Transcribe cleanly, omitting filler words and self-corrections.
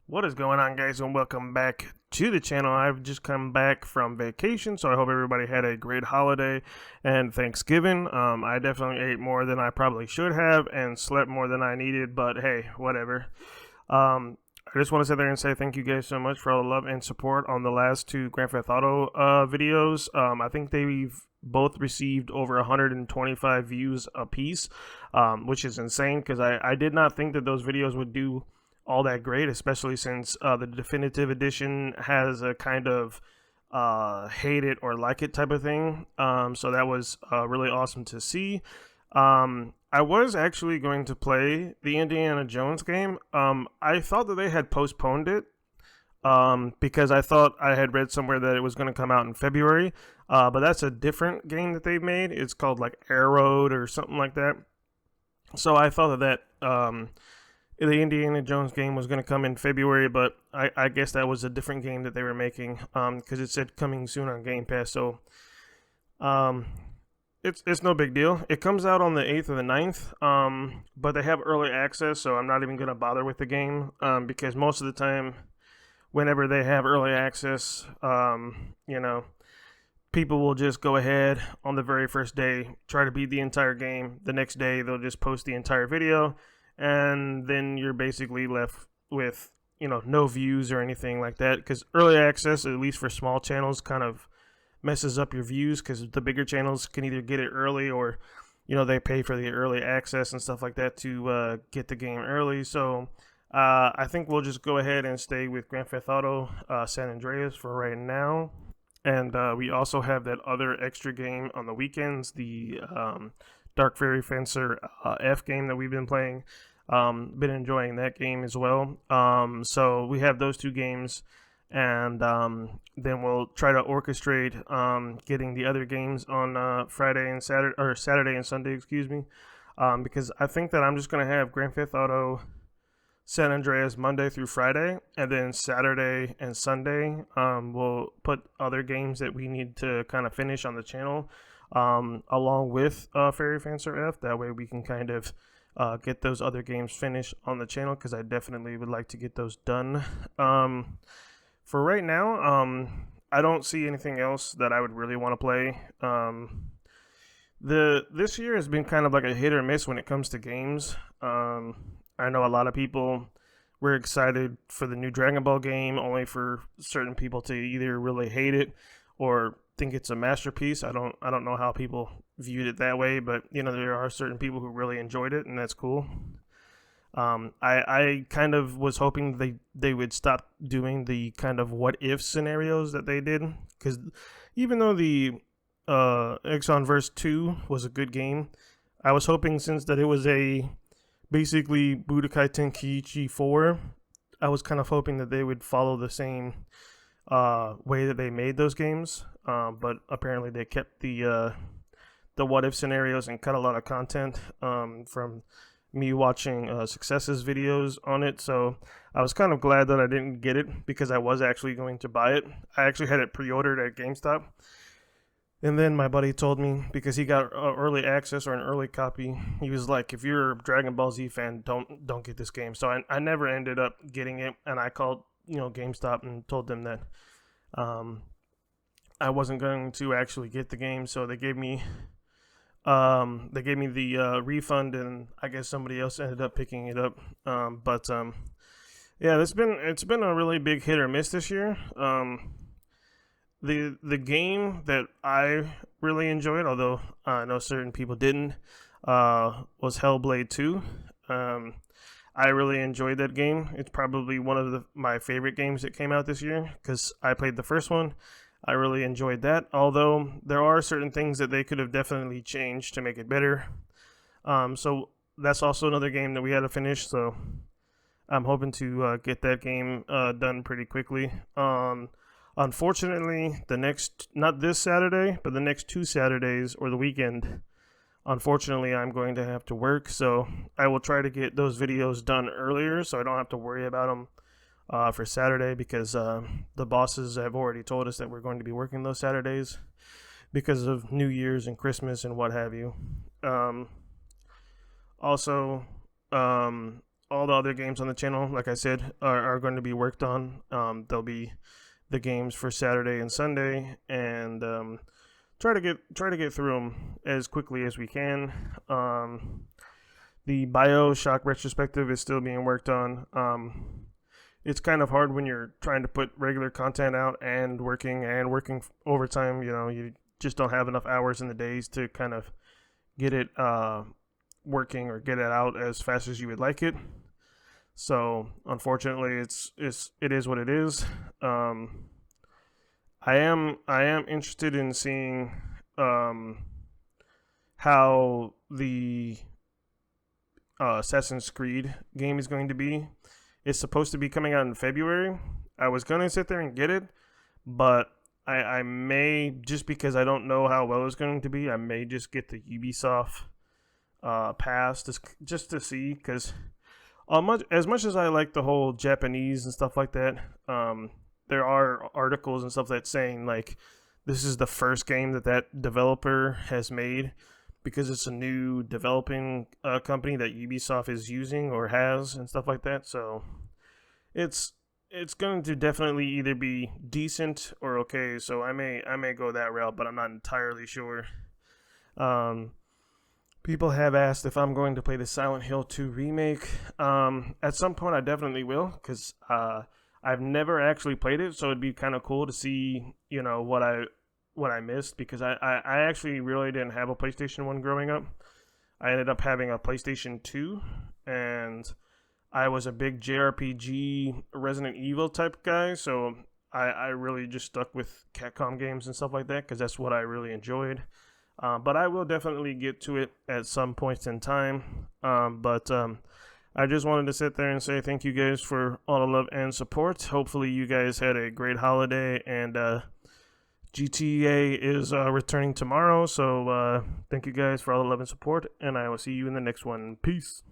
What is going on, guys, and welcome back to the channel. I've just come back from vacation, so I hope everybody had a great holiday and Thanksgiving. I definitely ate more than I probably should have and slept more than I needed, but hey, whatever. I just want to sit there and say thank you guys so much for all the love and support on the last two Grand Theft Auto videos. I think they've both received over 125 views a piece, which is insane because I did not think that those videos would do all that great, especially since the definitive edition has a kind of hate it or like it type of thing. So that was really awesome to see. I was actually going to play the Indiana Jones game. I thought that they had postponed it because I thought I had read somewhere that it was going to come out in February. But that's a different game that they've made. It's called like Air Road or something like that. So I thought that the Indiana Jones game was going to come in February, but I guess that was a different game that they were making because it said coming soon on Game Pass. So it's no big deal. It comes out on the 8th or the 9th, but they have early access, so I'm not even going to bother with the game because most of the time, whenever they have early access, people will just go ahead on the very first day, try to beat the entire game. The next day, they'll just post the entire video, and then you're basically left with no views or anything like that, because early access, at least for small channels, kind of messes up your views because the bigger channels can either get it early or they pay for the early access and stuff like that to get the game early. So I think we'll just go ahead and stay with Grand Theft Auto San Andreas for right now. And we also have that other extra game on the weekends, the Dark Fairy Fencer F game that we've been playing. Been enjoying that game as well. So we have those two games, and then we'll try to orchestrate getting the other games on Friday and Saturday, or Saturday and Sunday, excuse me. Because I think that I'm just gonna have Grand Theft Auto San Andreas Monday through Friday, and then Saturday and Sunday we'll put other games that we need to kind of finish on the channel along with Fairy Fencer F. That way we can kind of get those other games finished on the channel, because I definitely would like to get those done. For right now, I don't see anything else that I would really want to play. This year has been kind of like a hit or miss when it comes to games. I know a lot of people were excited for the new Dragon Ball game, only for certain people to either really hate it or think it's a masterpiece. I don't know how people viewed it that way, but there are certain people who really enjoyed it, and that's cool. I kind of was hoping they would stop doing the kind of what if scenarios that they did, because even though the Exonverse 2 was a good game, I was hoping, since that it was basically Budokai Tenkaichi 4, I was kind of hoping that they would follow the same way that they made those games, but apparently they kept the what if scenarios and cut a lot of content from me watching Success's videos on it. So I was kind of glad that I didn't get it, because I was actually going to buy it. I actually had it pre-ordered at GameStop, and then my buddy told me, because he got early access or an early copy, he was like, if you're a Dragon Ball Z fan, don't get this game. So I never ended up getting it, and I called GameStop and told them that I wasn't going to actually get the game. So they gave me the refund, and I guess somebody else ended up picking it up. Yeah, it's been a really big hit or miss this year. The game that I really enjoyed, although I know certain people didn't, was Hellblade 2. I really enjoyed that game. It's probably one of my favorite games that came out this year, because I played the first one. I really enjoyed that, although there are certain things that they could have definitely changed to make it better. So that's also another game that we had to finish, so I'm hoping to get that game done pretty quickly. Unfortunately, not this Saturday, but the next 2 Saturdays, or the weekend, unfortunately, I'm going to have to work, so I will try to get those videos done earlier so I don't have to worry about them for Saturday, because the bosses have already told us that we're going to be working those Saturdays because of New Year's and Christmas and what have you. Also, all the other games on the channel, like I said, are going to be worked on. There'll be the games for Saturday and Sunday, and try to get through them as quickly as we can. The BioShock retrospective is still being worked on. It's kind of hard when you're trying to put regular content out and working overtime. You know, you just don't have enough hours in the days to kind of get it working or get it out as fast as you would like it. So unfortunately, it is what it is. I am interested in seeing how the Assassin's Creed game is going to be. It's supposed to be coming out in February. I was going to sit there and get it, but I may, just because I don't know how well it's going to be, I may just get the Ubisoft pass just to see, because as much as I like the whole Japanese and stuff like that, there are articles and stuff that's saying like this is the first game that developer has made, because it's a new developing company that Ubisoft is using or has and stuff like that. So it's going to definitely either be decent or okay. So I may go that route, but I'm not entirely sure. People have asked if I'm going to play the Silent Hill 2 remake. At some point I definitely will, because I've never actually played it, so it'd be kind of cool to see, you know, what I missed, because I actually really didn't have a PlayStation 1 growing up. I ended up having a PlayStation 2, and I was a big JRPG Resident Evil type guy, so I really just stuck with Capcom games and stuff like that, because that's what I really enjoyed. But I will definitely get to it at some point in time. I just wanted to sit there and say thank you guys for all the love and support. Hopefully you guys had a great holiday, and GTA is returning tomorrow, so thank you guys for all the love and support, and I will see you in the next one. Peace.